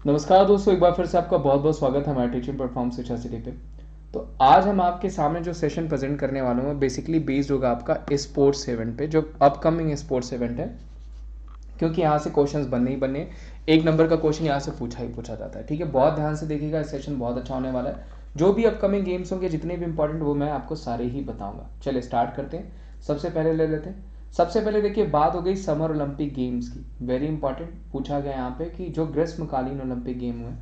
नमस्कार दोस्तों, एक बार फिर से आपका बहुत बहुत स्वागत है हमारे टीचिंग प्लेटफॉर्म शिक्षा सिटी पे। तो आज हम आपके सामने जो सेशन प्रेजेंट करने वाले हैं बेसिकली बेस्ड होगा आपका स्पोर्ट्स इवेंट पे, जो अपकमिंग स्पोर्ट्स इवेंट है। क्योंकि यहाँ से क्वेश्चंस बनने ही बनने, एक नंबर का क्वेश्चन यहाँ से पूछा ही पूछा जाता है। ठीक है, बहुत ध्यान से देखिएगा, सेशन बहुत अच्छा होने वाला है। जो भी अपकमिंग गेम्स होंगे, जितने भी इंपॉर्टेंट, वो मैं आपको सारे ही बताऊंगा। चलिए स्टार्ट करते हैं। सबसे पहले ले लेते हैं। सबसे पहले देखिए, बात हो गई समर ओलंपिक गेम्स की। वेरी इंपॉर्टेंट पूछा गया यहाँ पे कि जो ग्रीष्मकालीन ओलंपिक गेम हुए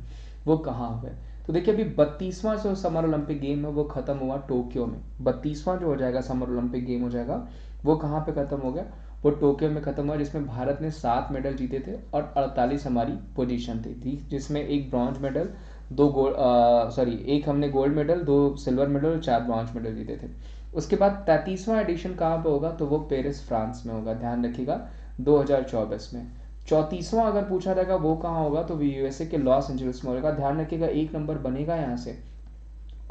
वो कहाँ हुए। तो देखिए, अभी 32वां जो समर ओलंपिक गेम है वो खत्म हुआ टोक्यो में। 32वां जो हो जाएगा समर ओलंपिक गेम हो जाएगा, वो कहाँ पे खत्म हो गया? वो टोक्यो में खत्म हुआ, जिसमें भारत ने 7 मेडल जीते थे और 48 हमारी पोजीशन थी, जिसमें एक ब्रॉन्ज मेडल, दो गोल्ड, सॉरी, एक हमने गोल्ड मेडल, 2 सिल्वर मेडल और 4 ब्रॉन्ज मेडल जीते थे। उसके बाद 33वां एडिशन कहाँ पे होगा? तो वो पेरिस फ्रांस में होगा, ध्यान रखिएगा, 2024 में। 34वां अगर पूछा जाएगा वो कहाँ होगा, तो वो यूएसए के लॉस एंजलिस में होगा, ध्यान रखिएगा, एक नंबर बनेगा यहाँ से।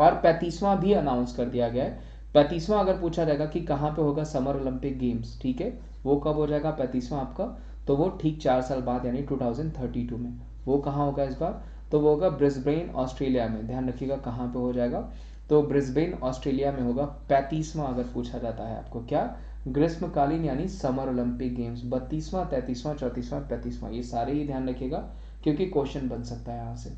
और 35वां भी अनाउंस कर दिया गया है। 35वां अगर पूछा जाएगा कि कहाँ पे होगा समर ओलंपिक गेम्स, ठीक है, वो कब हो जाएगा 35वां आपका? तो वो ठीक 4 साल बाद यानी 2032 में। वो कहाँ होगा इस बार? तो वो होगा ब्रिस्बेन ऑस्ट्रेलिया में, ध्यान रखिएगा कहाँ पे हो जाएगा। तो ब्रिस्बेन ऑस्ट्रेलिया में होगा 35वां अगर पूछा जाता है आपको, क्या? ग्रीष्मकालीन यानी समर ओलंपिक गेम्स। 32वां, 33वां, 34वां, 35वां, ये सारे ही ध्यान रखिएगा, क्योंकि क्वेश्चन बन सकता है यहाँ से।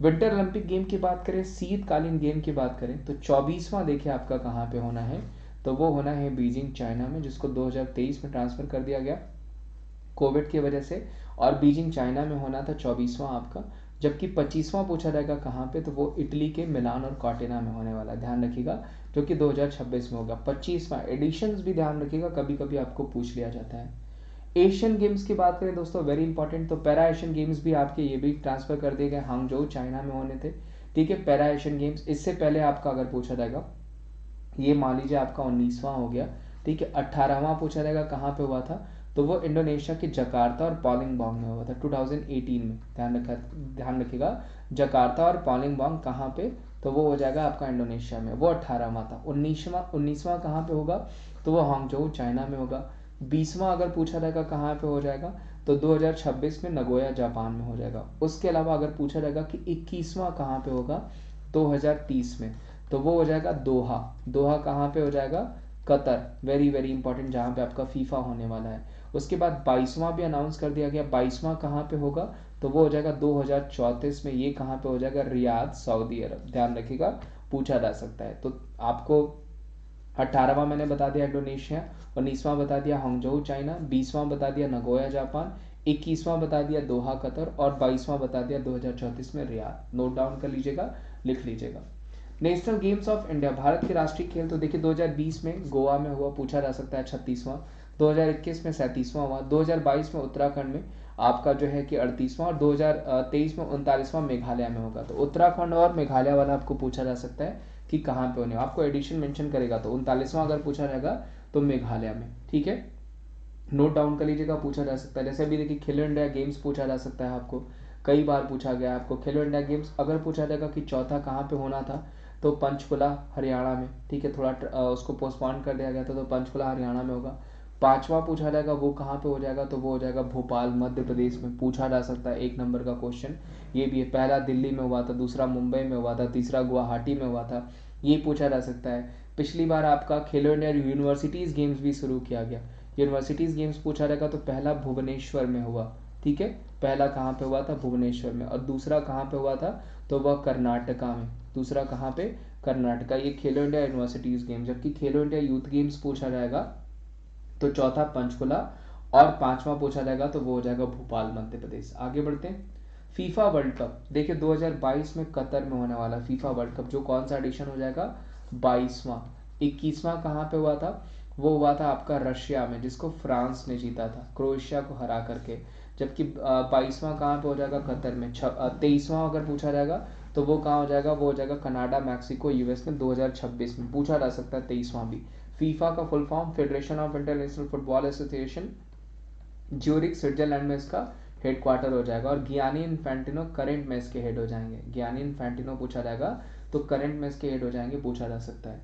विंटर ओलंपिक गेम की बात करें, शीतकालीन गेम की बात करें, तो 24वां देखिए आपका कहाँ पे होना है? तो वो होना है बीजिंग चाइना में, जिसको 2023 में ट्रांसफर कर दिया गया कोविड की वजह से। और बीजिंग चाइना में होना था 24वां आपका। जबकि 25वां पूछा जाएगा कहाँ पे? तो वो इटली के मिलान और कॉर्टिना में होने वाला है, ध्यान रखिएगा, जो कि 2026 में होगा। 25वां एडिशंस भी ध्यान रखिएगा, कभी कभी आपको पूछ लिया जाता है। एशियन गेम्स की बात करें दोस्तों, वेरी इंपॉर्टेंट, तो पैरा एशियन गेम्स भी आपके ये भी ट्रांसफर कर दिए गए, हांगजोउ चाइना में होने थे। ठीक है, पैरा एशियन गेम्स। इससे पहले आपका अगर पूछा जाएगा, ये मान लीजिए आपका 19वां हो गया। ठीक है, 18वां पूछा जाएगा कहाँ पे हुआ था? तो वो इंडोनेशिया के जकार्ता और पॉलिंगबॉन्ग में हुआ था 2018 में, ध्यान रखिएगा, जकार्ता और पॉलिंगबॉन्ग कहाँ पे? तो वो हो जाएगा आपका इंडोनेशिया में, वो 18वां था। 19वां कहाँ पे होगा? तो वो हांगजोउ चाइना में होगा। 20वां अगर पूछा जाएगा कहाँ पे हो जाएगा? तो 2026 में नगोया जापान में हो जाएगा। उसके अलावा अगर पूछा जाएगा कि 21वां कहाँ पे होगा 2030 में, तो वो हो जाएगा दोहा। दोहा कहाँ पे हो जाएगा? कतर, वेरी वेरी इंपॉर्टेंट, जहाँ पे आपका फीफा होने वाला है। उसके बाद 22वां भी अनाउंस कर दिया गया, 22वां कहाँ पे होगा? तो वो हो जाएगा 2034 में। ये कहाँ पे हो जाएगा? रियाद, सऊदी अरब, ध्यान रखिएगा, पूछा जा सकता है। तो आपको 18वां मैंने बता दिया इंडोनेशिया, 19वां बता दिया हांगजोउ चाइना, 20वां बता दिया नगोया जापान, 21वां बता दिया दोहा कतर, और 22वां बता दिया 2034 में रियाद। नोट डाउन कर लीजिएगा, लिख लीजिएगा। National games of India, Bharat के राष्ट्रीय खेल, तो देखिए 2020 में गोवा में हुआ, पूछा जा सकता है 36वां। 2021 में 37वां हुआ। 2022 में उत्तराखंड में आपका जो है कि 38वां, और 2023 में 39वां मेघालय में होगा। तो उत्तराखंड और मेघालय वाला आपको पूछा जा सकता है कि कहाँ पे होने, आपको एडिशन मेंशन करेगा, तो 39वां अगर पूछा जाएगा तो मेघालय में। ठीक है, नोट डाउन कर लीजिएगा, पूछा जा सकता है। जैसे अभी देखिए खेलो इंडिया गेम्स पूछा जा सकता है आपको, कई बार पूछा गया आपको खेलो इंडिया गेम्स। अगर पूछा जाएगा कि चौथा कहाँ पे होना था, तो पंचकुला हरियाणा में। ठीक है, थोड़ा उसको पोस्टपोन कर दिया गया था, तो पंचकुला हरियाणा में होगा। पांचवा पूछा जाएगा वो कहाँ पे हो जाएगा, तो वो हो जाएगा भोपाल मध्य प्रदेश में, पूछा जा सकता है, एक नंबर का क्वेश्चन ये भी है। पहला दिल्ली में हुआ था, दूसरा मुंबई में हुआ था, तीसरा गुवाहाटी में हुआ था, ये पूछा जा सकता है। पिछली बार आपका खेलो इंडिया यूनिवर्सिटीज गेम्स भी शुरू किया गया, यूनिवर्सिटीज गेम्स पूछा जाएगा, तो पहला भुवनेश्वर में हुआ। ठीक है, पहला कहाँ पे हुआ था? भुवनेश्वर में। और दूसरा कहाँ पे हुआ था? तो वह कर्नाटका में। दूसरा कहाँ पे? कर्नाटका। ये खेलो इंडिया यूनिवर्सिटीज गेम्स। जबकि खेलो इंडिया यूथ गेम्स पूछा जाएगा तो चौथा पंचकुला, और पांचवा पूछा जाएगा तो वो हो जाएगा भोपाल मध्य प्रदेश। आगे बढ़ते हैं। फीफा वर्ल्ड कप देखिए 2022 में कतर में होने वाला फीफा वर्ल्ड कप, जो कौन सा एडिशन हो जाएगा? 22वां। 21वां कहाँ पे हुआ था? वो हुआ था आपका रशिया में, जिसको फ्रांस ने जीता था क्रोएशिया को हरा करके। जबकि 22वां कहाँ पे हो जाएगा? कतर में। 23वां अगर पूछा जाएगा तो वो कहाँ हो जाएगा? वो हो जाएगा कनाडा, मैक्सिको, यूएस में, 2026 में, पूछा जा सकता है 23वां भी। फीफा का full form federation of international football association, Zurich Switzerland में इसका हेडक्वार्टर हो जाएगा। और गियानी इन्फेंटिनो करंट में इसके हेड हो जाएंगे। गियानी इन्फेंटिनो पूछा जाएगा तो करंट में इसके हेड हो जाएंगे, पूछा जा सकता है।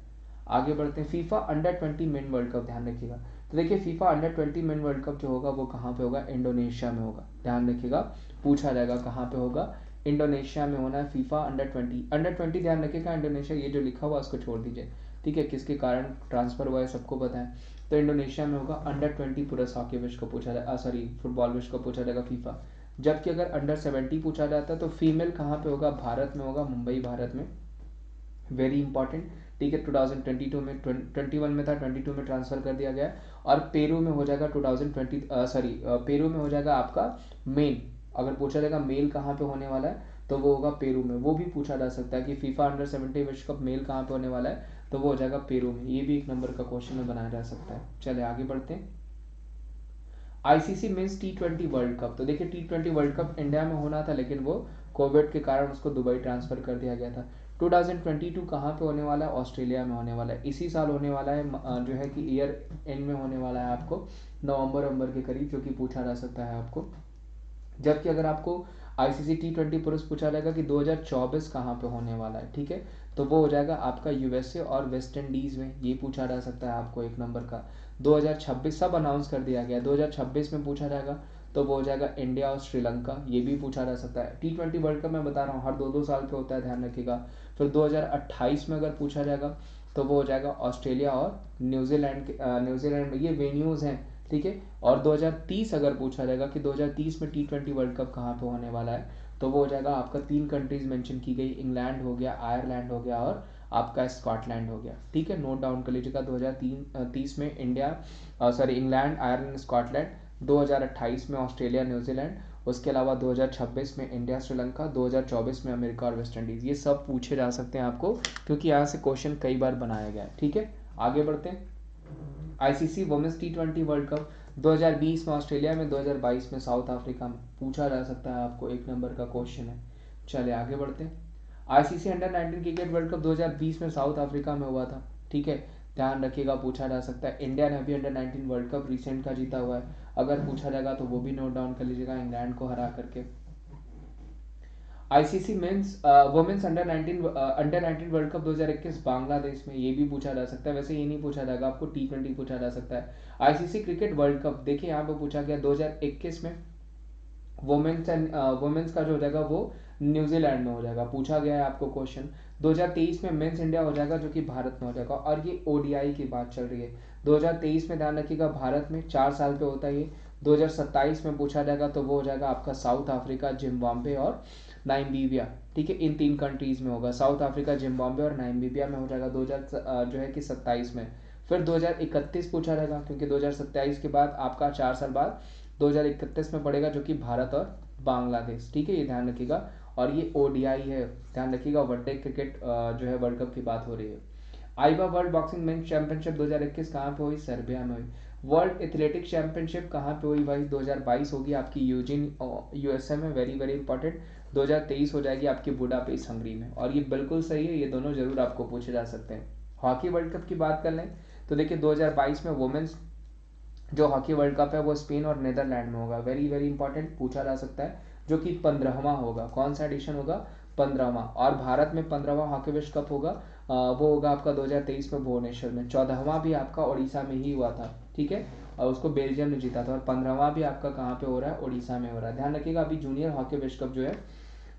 आगे बढ़ते हैं। FIFA under 20 main world cup, ध्यान रखिएगा, तो देखिए FIFA under 20 main world cup जो होगा वो कहाँ पे होगा, इंडोनेशिया में होगा। ध्यान रखिएगा, पूछा जाएगा कहाँ पे होगा, इंडोनेशिया में होना है फीफा अंडर 20 ध्यान रखिएगा, इंडोनेशिया ये जो लिखा हुआ उसको छोड़ दीजिए, ठीक है, किसके कारण ट्रांसफर हुआ है सबको पता है। तो इंडोनेशिया में होगा अंडर 20 पुरुष हॉकी विश्व कप पूछा जाएगा, सॉरी फुटबॉल विश्व कप पूछा जाएगा फीफा। जबकि अगर अंडर 17 पूछा जाता है तो फीमेल कहाँ पे होगा, भारत में होगा, मुंबई भारत में, वेरी इंपॉर्टेंट, ठीक है। 2022 में 21 में था, 22 में ट्रांसफर कर दिया गया और पेरू में हो जाएगा 2020 सॉरी पेरू में हो जाएगा आपका मेन। अगर पूछा जाएगा मेल कहाँ पे होने वाला है तो वो होगा पेरू में। वो भी पूछा जा सकता है कि फीफा अंडर 17 विश्व कप मेल कहाँ पे होने वाला है, तो वो हो जाएगा पेरू में। ये भी एक नंबर का क्वेश्चन में बनाया जा सकता है। चले आगे बढ़ते हैं। ICC men's T20 world cup, तो देखिए T20 वर्ल्ड कप इंडिया में होना था लेकिन वो कोविड के कारण उसको दुबई ट्रांसफर कर दिया गया था। 2022 कहाँ पे होने वाला है, ऑस्ट्रेलिया में होने वाला है, इसी साल होने वाला है, जो है कि ईयर एंड में होने वाला है आपको, नवंबर के करीब, जो कि पूछा जा सकता है आपको। जबकि अगर आपको आईसीसी T20 पुरुष पूछा जाएगा कि 2024 कहाँ पे होने वाला है, ठीक है, तो वो हो जाएगा आपका यूएसए और वेस्ट इंडीज में, ये पूछा जा सकता है आपको एक नंबर का। 2026 सब अनाउंस कर दिया गया, 2026 में पूछा जाएगा तो वो हो जाएगा इंडिया और श्रीलंका, ये भी पूछा जा सकता है। T20 वर्ल्ड कप मैं बता रहा हूँ हर 2-2 साल पे होता है, ध्यान रखिएगा। फिर 2028 में अगर पूछा जाएगा तो वो हो जाएगा ऑस्ट्रेलिया और न्यूजीलैंड न्यूजीलैंड में, ये वेन्यूज हैं, ठीक है। और 2030 अगर पूछा जाएगा कि 2030 में T20 वर्ल्ड कप कहाँ पे होने वाला है, तो वो हो जाएगा आपका 3 कंट्रीज मेंशन की गई, इंग्लैंड हो गया, आयरलैंड हो गया और आपका स्कॉटलैंड हो गया, ठीक है। नोट डाउन कर लीजिएगा, 2030 में इंग्लैंड, आयरलैंड, स्कॉटलैंड, 2028 में ऑस्ट्रेलिया, न्यूजीलैंड, उसके अलावा 2026 में इंडिया, श्रीलंका, 2024 में अमेरिका और वेस्ट इंडीज। ये सब पूछे जा सकते हैं आपको, क्योंकि यहाँ से क्वेश्चन कई बार बनाया गया है, ठीक है। आगे बढ़ते हैं। ICC women's T20 world cup 2020 में ऑस्ट्रेलिया में, 2022 में साउथ अफ्रीका में, पूछा जा सकता है आपको, एक नंबर का क्वेश्चन है। चले आगे बढ़ते हैं। ICC under 19 cricket world cup 2020 में साउथ अफ्रीका में हुआ था, ठीक है, ध्यान रखिएगा, पूछा जा सकता है। इंडिया ने अभी अंडर 19 वर्ल्ड कप रिसेंट का जीता हुआ है, अगर पूछा जाएगा तो वो भी नोट डाउन कर लीजिएगा, इंग्लैंड को हरा करके। ICC men's women's under 19 world cup 2021 Bangladesh में, ये भी पूछा जा सकता है। वैसे ये नहीं पूछा जाएगा आपको, T20 पूछा जा सकता है। आईसीसी क्रिकेट वर्ल्ड कप देखिए यहाँ पे पूछा गया 2021 में वुमेन्स का जो हो जाएगा वो न्यूजीलैंड में हो जाएगा, पूछा गया है आपको क्वेश्चन। 2023 में मेंस इंडिया हो जाएगा जो कि भारत में हो जाएगा, और ये ओडीआई की बात चल रही है। 2023 में ध्यान रखिएगा भारत में 4 साल पे होता है ये। 2027 में पूछा जाएगा तो वो हो जाएगा आपका साउथ अफ्रीका, जिम्बाब्वे और नाइमीबिया, ठीक है, इन 3 कंट्रीज में होगा। साउथ अफ्रीका, जिम्बाब्वे और नाइमीबिया में हो जाएगा 2027 में। फिर 2031 पूछा जाएगा, क्योंकि 2027 के बाद आपका 4 साल बाद 2031 में पड़ेगा, जो कि भारत और बांग्लादेश, ठीक है, ये ध्यान रखिएगा। और ये ओडीआई है, ध्यान रखिएगा, वनडे क्रिकेट जो है वर्ल्ड कप की बात हो रही है। आईबा वर्ल्ड बॉक्सिंग मेंस चैंपियनशिप 2021 कहाँ पे हुई, सर्बिया में हुई। वर्ल्ड एथलेटिक चैंपियनशिप कहाँ पे हुई भाई, 2022 होगी आपकी यूजिन यूएसए में, वेरी वेरी इंपॉर्टेंट। 2023 हो जाएगी आपकी बुडापेस्ट हंगरी में, और ये बिल्कुल सही है, ये दोनों जरूर आपको पूछे जा सकते हैं। हॉकी वर्ल्ड कप की बात कर लें तो देखिए 2022 में वुमेन्स जो हॉकी वर्ल्ड कप है वो स्पेन और नीदरलैंड में होगा, वेरी वेरी इंपॉर्टेंट, पूछा जा सकता है, जो कि 15वां होगा। कौन सा एडिशन होगा, 15वां। और भारत में 15वां हॉकी विश्व कप होगा, वो होगा आपका 2023 में भुवनेश्वर में। 14वां भी आपका उड़ीसा में ही हुआ था, ठीक है, और उसको बेल्जियम ने जीता था। और 15वां भी आपका कहाँ पे हो रहा है, उड़ीसा में हो रहा है। ध्यान रखिएगा, अभी जूनियर हॉकी विश्व कप जो है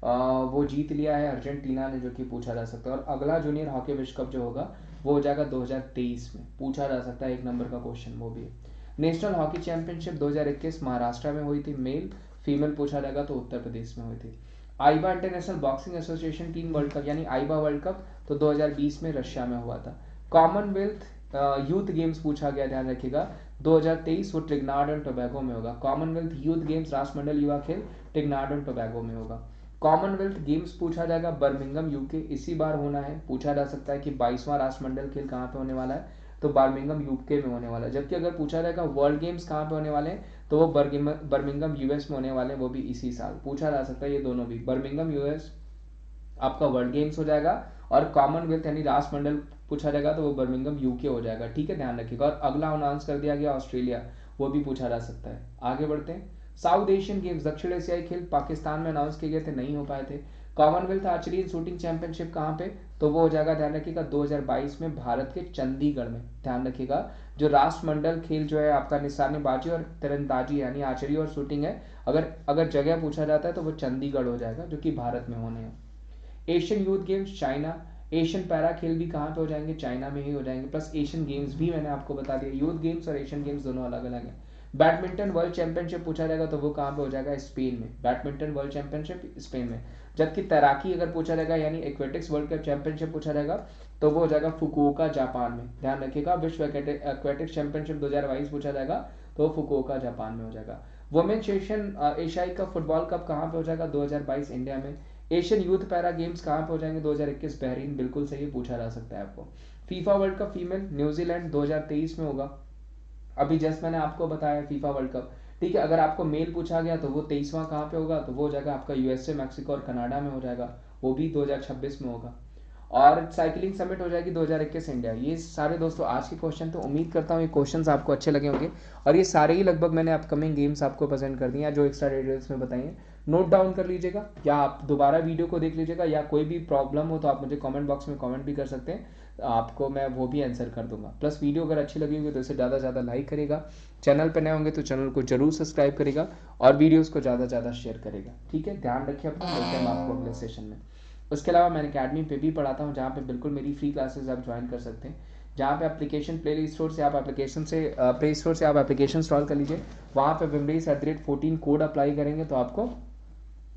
वो जीत लिया है अर्जेंटीना ने, जो कि पूछा जा सकता है। और अगला जूनियर हॉकी विश्व कप जो होगा वो हो जाएगा 2023 में, पूछा जा सकता है, एक नंबर का क्वेश्चन वो भी है। नेशनल हॉकी चैंपियनशिप 2021 महाराष्ट्र में हुई थी, मेल फीमेल पूछा जाएगा तो उत्तर प्रदेश में हुई थी। AIBA International Boxing Association team World Cup यानी आईबा वर्ल्ड कप तो 2020 में रशिया में हुआ था। कॉमनवेल्थ यूथ गेम्स पूछा गया, ध्यान रखिएगा, 2023 वो ट्रिगनाड एंड टोबैगो में होगा। कॉमनवेल्थ यूथ गेम्स राष्ट्रमंडल युवा खेल ट्रिगनाड एंड टोबैगो में होगा। कॉमनवेल्थ गेम्स पूछा जाएगा बर्मिंघम यूके, इसी बार होना है, पूछा जा सकता है कि 22वां राष्ट्रमंडल खेल कहाँ पे होने वाला है, तो बर्मिंघम यूके में होने वाला है। जबकि अगर पूछा जाएगा वर्ल्ड गेम्स कहाँ पे होने वाले हैं तो वो बर्मिंघम यूएस में होने वाले हैं, वो भी इसी साल, पूछा जा सकता है ये दोनों भी। बर्मिंघम यूएस आपका वर्ल्ड गेम्स हो जाएगा, और कॉमनवेल्थ यानी राष्ट्रमंडल पूछा जाएगा तो वो बर्मिंघम यूके हो जाएगा, ठीक है, ध्यान रखिएगा। और अगला अनाउंस कर दिया गया ऑस्ट्रेलिया, वो भी पूछा जा सकता है। आगे बढ़ते हैं। साउथ एशियन गेम्स, दक्षिण एशियाई खेल पाकिस्तान में अनाउंस किए गए थे, नहीं हो पाए थे। Commonwealth archery and shooting championship कहाँ पे, तो वो हो जाएगा, ध्यान रखिएगा 2022 में भारत के चंडीगढ़ में। ध्यान रखिएगा जो राष्ट्रमंडल खेल जो है आपका निशानेबाजी और तीरंदाजी यानी आर्चरी और शूटिंग है, अगर जगह पूछा जाता है तो वो चंडीगढ़ हो जाएगा, जो कि भारत में होने हैं। Asian youth games China, Asian para खेल भी कहाँ पे हो जाएंगे, चाइना में ही हो जाएंगे। प्लस एशियन गेम्स भी मैंने आपको बता दिया, यूथ गेम्स और एशियन गेम्स दोनों अलग अलग हैं। बैडमिंटन वर्ल्ड चैंपियनशिप पूछा जाएगा तो वो कहाँ पे हो जाएगा, स्पेन में। बैडमिंटन वर्ल्ड चैंपियनशिप स्पेन में। जबकि तैराकी अगर पूछा जाएगा यानी एक्वेटिक्स वर्ल्ड कप चैंपियनशिप पूछा जाएगा तो वो हो जाएगा फुकुओका जापान में। ध्यान रखिएगा विश्व एक्वेटिक्स चैंपियनशिप 2022 पूछा जाएगा तो वो फुकुओका जापान में हो जाएगा। वुमेन्स एशियाई कप फुटबॉल कप कहाँ पे हो जाएगा, 2022 इंडिया में। एशियन यूथ पैरा गेम्स कहाँ पे हो जाएंगे, 2021 बहरीन, बिल्कुल सही पूछा जा सकता है आपको। FIFA world cup female New Zealand 2023 में होगा, अभी जस्ट मैंने आपको बताया फीफा वर्ल्ड कप। ठीक है, अगर आपको मेल पूछा गया तो वो 23वां कहाँ पे होगा, तो वो हो जाएगा आपका यूएसए, मैक्सिको और कनाडा में हो जाएगा, वो भी 2026 में होगा। और साइकिलिंग समिट हो जाएगी 2021 इंडिया। ये सारे दोस्तों आज के क्वेश्चन, तो उम्मीद करता हूँ ये क्वेश्चंस आपको अच्छे लगे होंगे, और ये सारे ही लगभग मैंने अपकमिंग गेम्स आपको प्रेजेंट कर दिए हैं जो एक्स्ट्रा डिटेल्स में बताइए। नोट डाउन कर लीजिएगा या आप दोबारा वीडियो को देख लीजिएगा, या कोई भी प्रॉब्लम हो तो आप मुझे कमेंट बॉक्स में कमेंट भी कर सकते हैं, आपको मैं वो भी आंसर कर दूंगा। प्लस वीडियो अगर अच्छी लगी होगी तो इसे ज़्यादा से ज़्यादा लाइक करेगा, चैनल पर नए होंगे तो चैनल को जरूर सब्सक्राइब करेगा और वीडियोज़ को ज़्यादा से ज़्यादा शेयर करेगा। ठीक है, ध्यान रखिए अपना, मिलते हैं आपको अगले सेशन में। उसके अलावा मैंने अकेडमी पे भी पढ़ाता हूँ, जहाँ पे बिल्कुल मेरी फ्री क्लासेस आप ज्वाइन कर सकते हैं, जहाँ पे एप्लीकेशन प्ले स्टोर से आप एप्लीकेशन इंस्टॉल कर लीजिए, वहाँ पे विमरेस@14 कोड अप्लाई करेंगे तो आपको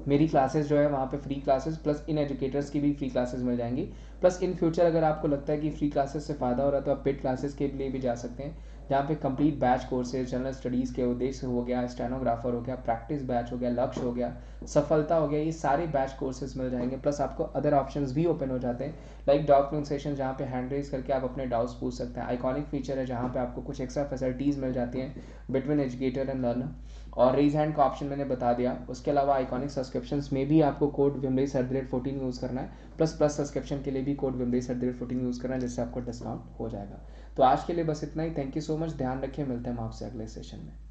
मेरी क्लासेस जो है वहाँ पे फ्री क्लासेस प्लस इन एजुकेटर्स की भी फ्री क्लासेस मिल जाएंगी। प्लस इन फ्यूचर अगर आपको लगता है कि फ्री क्लासेस से फ़ायदा हो रहा है तो आप पेड क्लासेस के लिए भी जा सकते हैं, जहाँ पे complete batch courses, general studies के उद्देश्य हो गया, स्टेनोग्राफर हो गया, प्रैक्टिस बैच हो गया, लक्ष्य हो गया, सफलता हो गया, ये सारे बैच कोर्सेज मिल जाएंगे। प्लस आपको अदर ऑप्शंस भी ओपन हो जाते हैं, लाइक डाउट सेशन, जहाँ पे हैंड रेज करके आप अपने डाउट्स पूछ सकते हैं। आइकॉनिक फीचर है जहाँ पे आपको कुछ एक्स्ट्रा फैसिलिटीज़ मिल जाती हैं बिटवीन एजुकेटर एंड लर्नर, और रेज हैंड का ऑप्शन मैंने बता दिया। उसके अलावा आइकॉनिक सब्सक्रिप्शंस में भी आपको कोड विमरेस@14 यूज़ करना है, प्लस सब्सक्रिप्शन के लिए भी कोड विमरेस@14 यूज़ करना है, जिससे आपको डिस्काउंट हो जाएगा। तो आज के लिए बस इतना ही, थैंक यू सो मच, ध्यान रखिए, मिलते हैं हम आपसे अगले सेशन में।